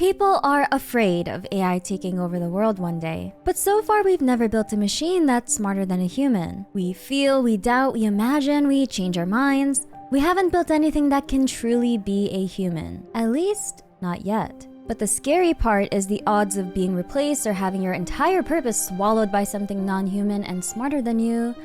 People are afraid of AI taking over the world one day. But so far, we've never built a machine that's smarter than a human. We feel, we doubt, we imagine, we change our minds. We haven't built anything that can truly be a human. At least, not yet. But the scary part is the odds of being replaced or having your entire purpose swallowed by something non-human and smarter than you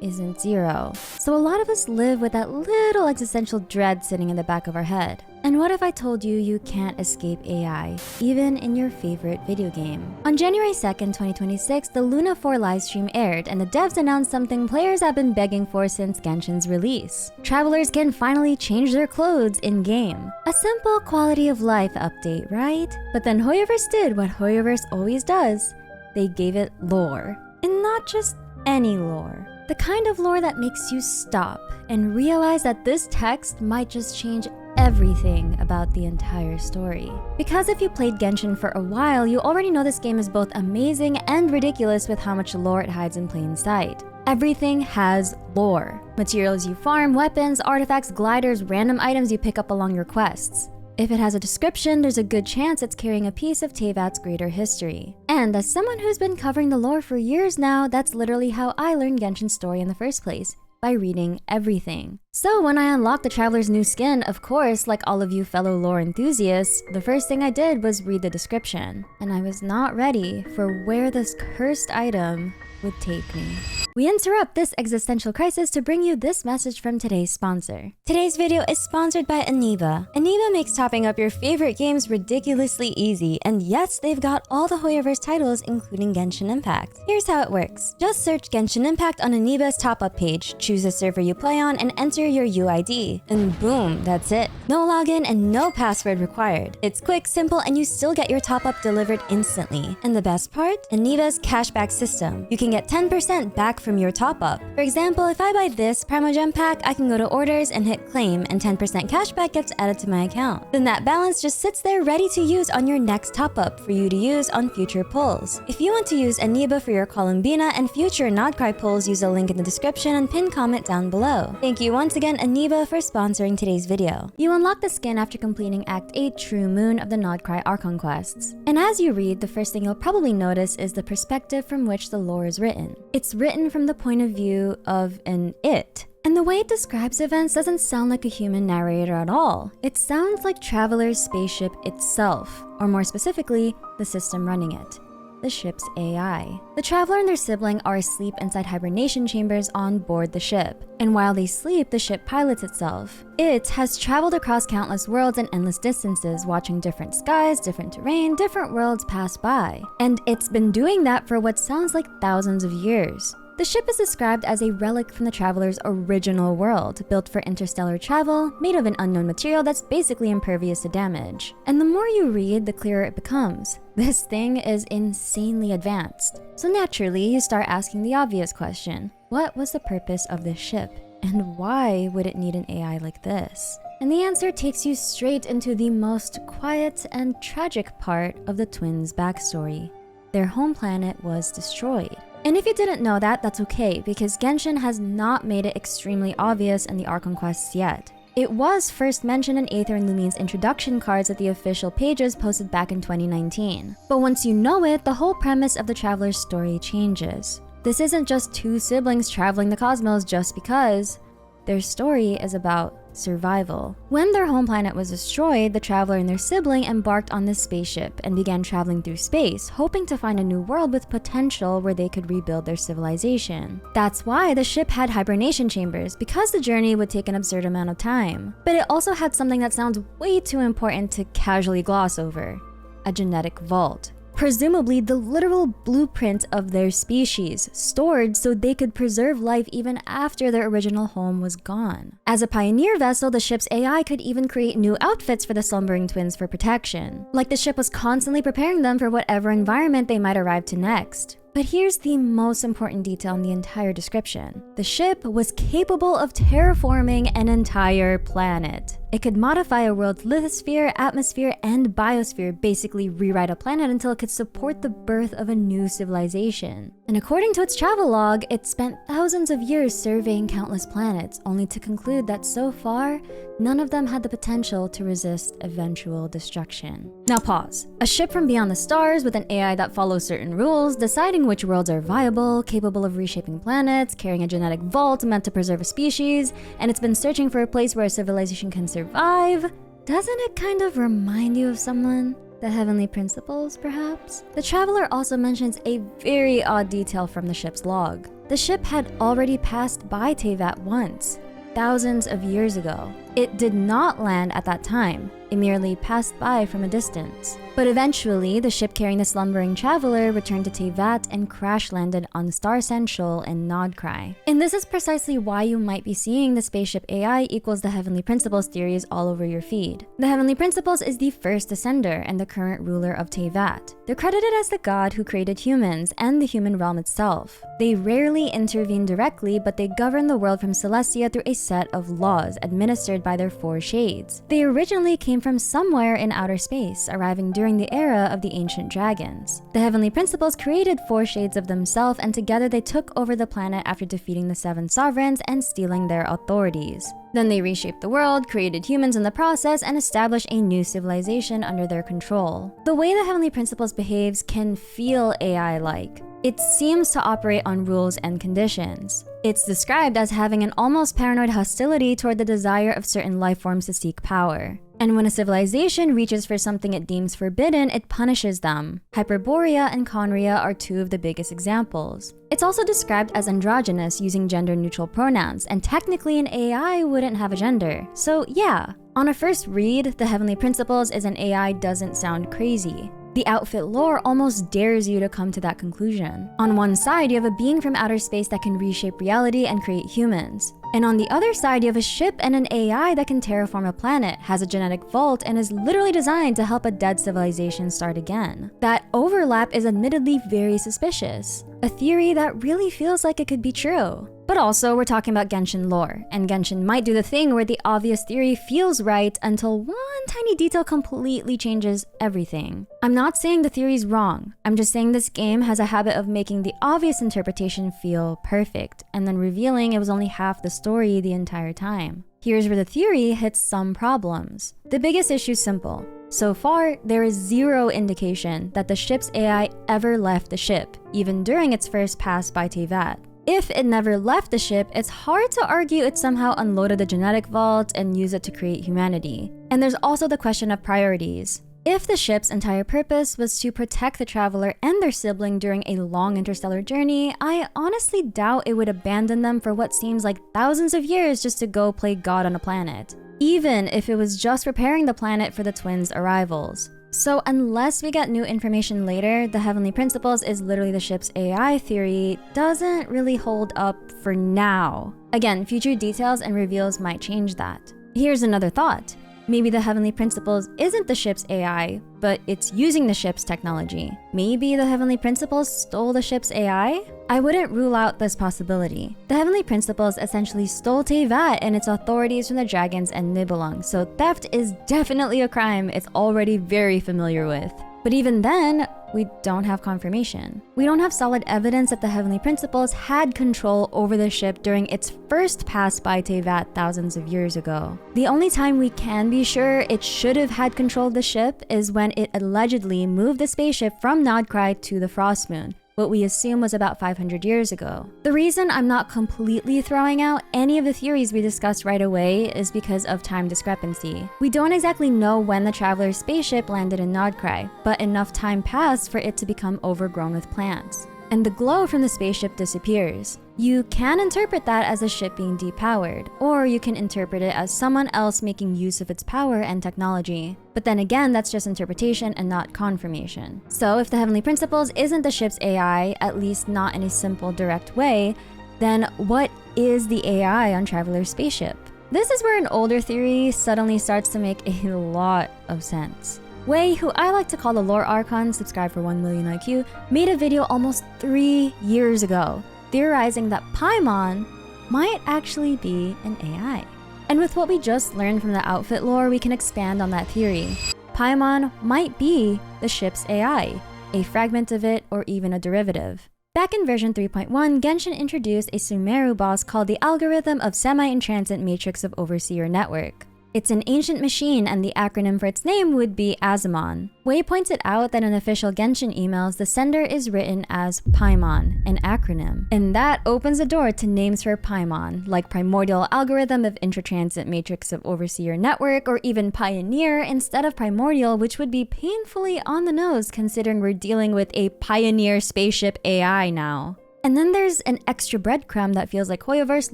isn't zero. So a lot of us live with that little existential dread sitting in the back of our head. And what if I told you you can't escape AI, even in your favorite video game? On January 2nd, 2026, the Luna 4 livestream aired, and the devs announced something players have been begging for since Genshin's release. Travelers can finally change their clothes in-game. A simple quality of life update, right? But then Hoyoverse did what Hoyoverse always does. They gave it lore. And not just any lore. The kind of lore that makes you stop and realize that this text might just change everything about the entire story. Because if you played Genshin for a while, you already know this game is both amazing and ridiculous with how much lore it hides in plain sight. Everything has lore. Materials you farm, weapons, artifacts, gliders, random items you pick up along your quests. If it has a description, there's a good chance it's carrying a piece of Teyvat's greater history. And as someone who's been covering the lore for years now, that's literally how I learned Genshin's story in the first place, by reading everything. So when I unlocked the Traveler's new skin, of course, like all of you fellow lore enthusiasts, the first thing I did was read the description. And I was not ready for where this cursed item would take me. We interrupt this existential crisis to bring you this message from today's sponsor. Today's video is sponsored by Aniva. Aniva makes topping up your favorite games ridiculously easy, and yes, they've got all the Hoyoverse titles, including Genshin Impact. Here's how it works. Just search Genshin Impact on Aniva's top-up page, choose a server you play on, and enter your UID. And boom, that's it. No login and no password required. It's quick, simple, and you still get your top-up delivered instantly. And the best part? Aniva's cashback system. You can get 10% back from your top-up. For example, if I buy this Primogem pack, I can go to orders and hit claim, and 10% cashback gets added to my account. Then that balance just sits there ready to use on your next top-up for you to use on future pulls. If you want to use Aniva for your Columbina and future Nodcry pulls, use a link in the description and pinned comment down below. Thank you once again, Aniva, for sponsoring today's video. You unlock the skin after completing Act 8 True Moon of the Nodcry Archon quests. And as you read, the first thing you'll probably notice is the perspective from which the lore is written. It's written from the point of view of an it. And the way it describes events doesn't sound like a human narrator at all. It sounds like Traveler's spaceship itself, or more specifically, the system running it. The ship's AI. The Traveler and their sibling are asleep inside hibernation chambers on board the ship. And while they sleep, the ship pilots itself. It has traveled across countless worlds and endless distances, watching different skies, different terrain, different worlds pass by. And it's been doing that for what sounds like thousands of years. The ship is described as a relic from the Traveler's original world, built for interstellar travel, made of an unknown material that's basically impervious to damage. And the more you read, the clearer it becomes. This thing is insanely advanced. So naturally, you start asking the obvious question. What was the purpose of this ship? And why would it need an AI like this? And the answer takes you straight into the most quiet and tragic part of the twins' backstory. Their home planet was destroyed. And if you didn't know that, that's okay, because Genshin has not made it extremely obvious in the Archon quests yet. It was first mentioned in Aether and Lumine's introduction cards at the official pages posted back in 2019. But once you know it, the whole premise of the Traveler's story changes. This isn't just two siblings traveling the cosmos just because. Their story is about survival. When their home planet was destroyed, the Traveler and their sibling embarked on this spaceship and began traveling through space, hoping to find a new world with potential where they could rebuild their civilization. That's why the ship had hibernation chambers, because the journey would take an absurd amount of time. But it also had something that sounds way too important to casually gloss over: a genetic vault. Presumably the literal blueprint of their species, stored so they could preserve life even after their original home was gone. As a pioneer vessel, the ship's AI could even create new outfits for the slumbering twins for protection. Like the ship was constantly preparing them for whatever environment they might arrive to next. But here's the most important detail in the entire description. The ship was capable of terraforming an entire planet. It could modify a world's lithosphere, atmosphere, and biosphere, basically rewrite a planet until it could support the birth of a new civilization. And according to its travelogue, it spent thousands of years surveying countless planets, only to conclude that so far, none of them had the potential to resist eventual destruction. Now pause. A ship from beyond the stars with an AI that follows certain rules, deciding which worlds are viable, capable of reshaping planets, carrying a genetic vault meant to preserve a species, and it's been searching for a place where a civilization can survive. Doesn't it kind of remind you of someone? The heavenly principles, perhaps? The traveler also mentions a very odd detail from the ship's log. The ship had already passed by Teyvat once, thousands of years ago. It did not land at that time. It merely passed by from a distance. But eventually, the ship carrying the slumbering traveler returned to Teyvat and crash-landed on Star Central in Nodcry. And this is precisely why you might be seeing the spaceship AI equals the Heavenly Principles theories all over your feed. The Heavenly Principles is the first Ascender and the current ruler of Teyvat. They're credited as the god who created humans and the human realm itself. They rarely intervene directly, but they govern the world from Celestia through a set of laws administered by their four shades. They originally came from somewhere in outer space, arriving during the era of the ancient dragons. The Heavenly Principles created four shades of themselves, and together they took over the planet after defeating the seven sovereigns and stealing their authorities. Then they reshaped the world, created humans in the process, and established a new civilization under their control. The way the Heavenly Principles behaves can feel AI-like. It seems to operate on rules and conditions. It's described as having an almost paranoid hostility toward the desire of certain life forms to seek power. And when a civilization reaches for something it deems forbidden, it punishes them. Hyperborea and Conria are two of the biggest examples. It's also described as androgynous, using gender-neutral pronouns, and technically an AI wouldn't have a gender. So yeah, on a first read, the Heavenly Principles as an AI doesn't sound crazy. The outfit lore almost dares you to come to that conclusion. On one side, you have a being from outer space that can reshape reality and create humans. And on the other side, you have a ship and an AI that can terraform a planet, has a genetic vault, and is literally designed to help a dead civilization start again. That overlap is admittedly very suspicious. A theory that really feels like it could be true. But also, we're talking about Genshin lore, and Genshin might do the thing where the obvious theory feels right until one tiny detail completely changes everything. I'm not saying the theory's wrong. I'm just saying this game has a habit of making the obvious interpretation feel perfect, and then revealing it was only half the story the entire time. Here's where the theory hits some problems. The biggest issue is simple. So far, there is zero indication that the ship's AI ever left the ship, even during its first pass by Teyvat. If it never left the ship, it's hard to argue it somehow unloaded the genetic vault and used it to create humanity. And there's also the question of priorities. If the ship's entire purpose was to protect the traveler and their sibling during a long interstellar journey, I honestly doubt it would abandon them for what seems like thousands of years just to go play God on a planet, even if it was just preparing the planet for the twins' arrivals. So unless we get new information later, the Heavenly Principles is literally the ship's AI theory doesn't really hold up for now. Again, future details and reveals might change that. Here's another thought. Maybe the Heavenly Principles isn't the ship's AI, but it's using the ship's technology. Maybe the Heavenly Principles stole the ship's AI? I wouldn't rule out this possibility. The Heavenly Principles essentially stole Teyvat and its authorities from the dragons and Nibelung, so theft is definitely a crime it's already very familiar with. But even then, we don't have confirmation. We don't have solid evidence that the Heavenly Principles had control over the ship during its first pass by Teyvat thousands of years ago. The only time we can be sure it should have had control of the ship is when it allegedly moved the spaceship from Nodcry to the Frost Moon, what we assume was about 500 years ago. The reason I'm not completely throwing out any of the theories we discussed right away is because of time discrepancy. We don't exactly know when the traveler's spaceship landed in Nodcry, but enough time passed for it to become overgrown with plants. And the glow from the spaceship disappears. You can interpret that as a ship being depowered, or you can interpret it as someone else making use of its power and technology. But then again, that's just interpretation and not confirmation. So if the Heavenly Principles isn't the ship's AI, at least not in a simple, direct way, then what is the AI on Traveler's spaceship? This is where an older theory suddenly starts to make a lot of sense. Wei, who I like to call the Lore Archon, subscribe for 1 million IQ, made a video almost 3 years ago, theorizing that Paimon might actually be an AI. And with what we just learned from the outfit lore, we can expand on that theory. Paimon might be the ship's AI, a fragment of it, or even a derivative. Back in version 3.1, Genshin introduced a Sumeru boss called the Algorithm of Semi-Intransit Matrix of Overseer Network. It's an ancient machine, and the acronym for its name would be Azamon. Wei pointed out that in official Genshin emails, the sender is written as Paimon, an acronym. And that opens the door to names for Paimon, like Primordial Algorithm of Intratransit Matrix of Overseer Network, or even Pioneer instead of Primordial, which would be painfully on the nose considering we're dealing with a Pioneer Spaceship AI now. And then there's an extra breadcrumb that feels like Hoyoverse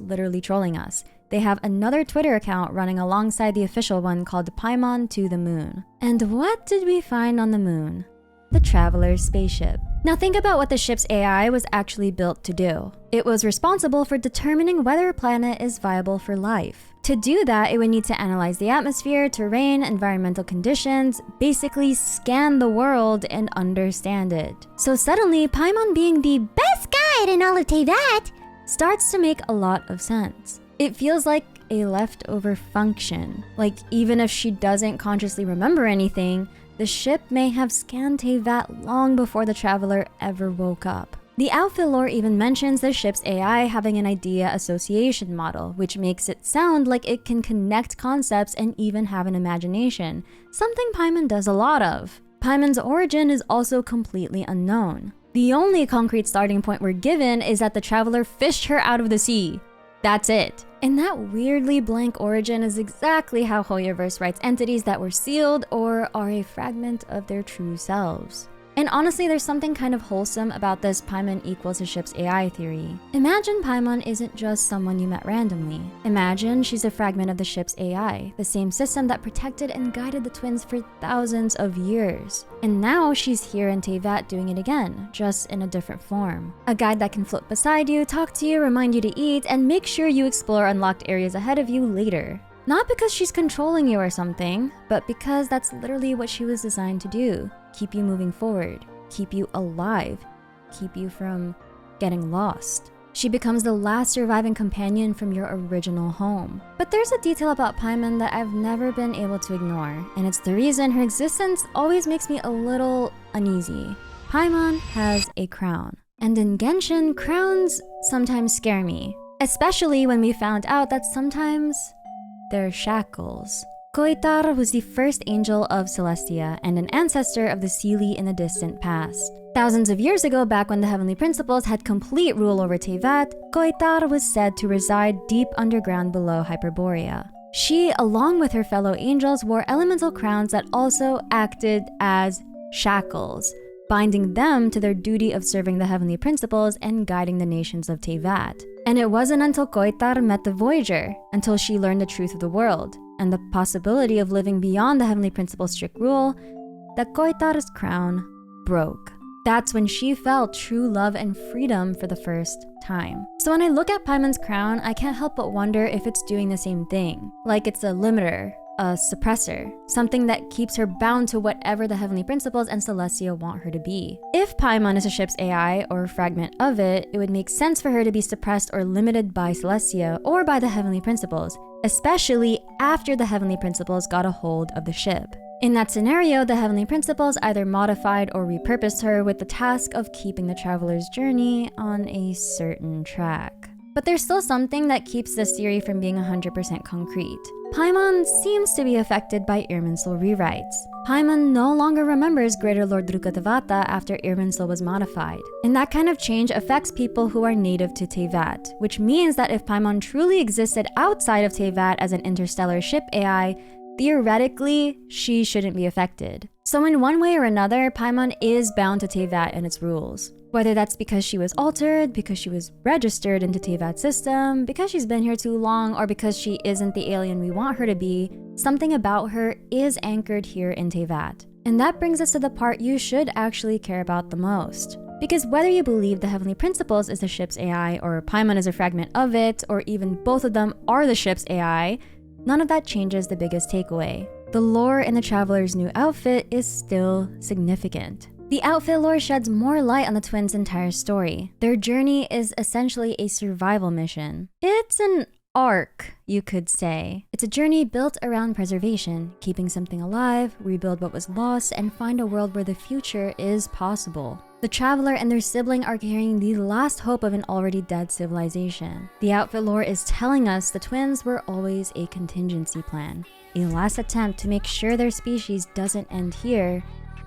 literally trolling us. They have another Twitter account running alongside the official one called Paimon to the Moon. And what did we find on the moon? The Traveler's Spaceship. Now think about what the ship's AI was actually built to do. It was responsible for determining whether a planet is viable for life. To do that, it would need to analyze the atmosphere, terrain, environmental conditions, basically scan the world and understand it. So suddenly, Paimon being the best guide in all of Teyvat starts to make a lot of sense. It feels like a leftover function. Like even if she doesn't consciously remember anything, the ship may have scanned Teyvat long before the traveler ever woke up. The outfit lore even mentions the ship's AI having an idea association model, which makes it sound like it can connect concepts and even have an imagination, something Paimon does a lot of. Paimon's origin is also completely unknown. The only concrete starting point we're given is that the traveler fished her out of the sea. That's it. And that weirdly blank origin is exactly how Hoyoverse writes entities that were sealed or are a fragment of their true selves. And honestly, there's something kind of wholesome about this Paimon equals a ship's AI theory. Imagine Paimon isn't just someone you met randomly. Imagine she's a fragment of the ship's AI, the same system that protected and guided the twins for thousands of years. And now she's here in Teyvat doing it again, just in a different form. A guide that can float beside you, talk to you, remind you to eat, and make sure you explore unlocked areas ahead of you later. Not because she's controlling you or something, but because that's literally what she was designed to do. Keep you moving forward, keep you alive, keep you from getting lost. She becomes the last surviving companion from your original home. But there's a detail about Paimon that I've never been able to ignore, and it's the reason her existence always makes me a little uneasy. Paimon has a crown. And in Genshin, crowns sometimes scare me, especially when we found out that sometimes they're shackles. Koitar was the first angel of Celestia and an ancestor of the Seelie in the distant past. Thousands of years ago, back when the Heavenly Principles had complete rule over Teyvat, Koitar was said to reside deep underground below Hyperborea. She, along with her fellow angels, wore elemental crowns that also acted as shackles, binding them to their duty of serving the Heavenly Principles and guiding the nations of Teyvat. And it wasn't until Koitar met the Voyager, until she learned the truth of the world, and the possibility of living beyond the Heavenly Principle's strict rule, that Koitar's crown broke. That's when she felt true love and freedom for the first time. So when I look at Paimon's crown, I can't help but wonder if it's doing the same thing. Like it's a limiter, a suppressor, something that keeps her bound to whatever the Heavenly Principles and Celestia want her to be. If Paimon is a ship's AI or a fragment of it, it would make sense for her to be suppressed or limited by Celestia or by the Heavenly Principles, especially after the Heavenly Principles got a hold of the ship. In that scenario, the Heavenly Principles either modified or repurposed her with the task of keeping the traveler's journey on a certain track. But there's still something that keeps this theory from being 100% concrete. Paimon seems to be affected by Irminsul rewrites. Paimon no longer remembers Greater Lord Drukadevata after Irminsul was modified. And that kind of change affects people who are native to Teyvat, which means that if Paimon truly existed outside of Teyvat as an interstellar ship AI, theoretically, she shouldn't be affected. So in one way or another, Paimon is bound to Teyvat and its rules. Whether that's because she was altered, because she was registered into Teyvat's system, because she's been here too long, or because she isn't the alien we want her to be, something about her is anchored here in Teyvat. And that brings us to the part you should actually care about the most. Because whether you believe the Heavenly Principles is the ship's AI, or Paimon is a fragment of it, or even both of them are the ship's AI, none of that changes the biggest takeaway. The lore in the Traveler's new outfit is still significant. The outfit lore sheds more light on the twins' entire story. Their journey is essentially a survival mission. It's an arc, you could say. It's a journey built around preservation, keeping something alive, rebuild what was lost, and find a world where the future is possible. The traveler and their sibling are carrying the last hope of an already dead civilization. The outfit lore is telling us the twins were always a contingency plan, a last attempt to make sure their species doesn't end here,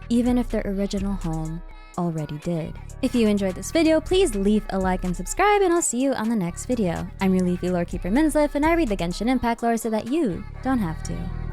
even if their original home already did. If you enjoyed this video, please leave a like and subscribe, and I'll see you on the next video. I'm your leafy lore keeper Minsleif, and I read the Genshin Impact lore so that you don't have to.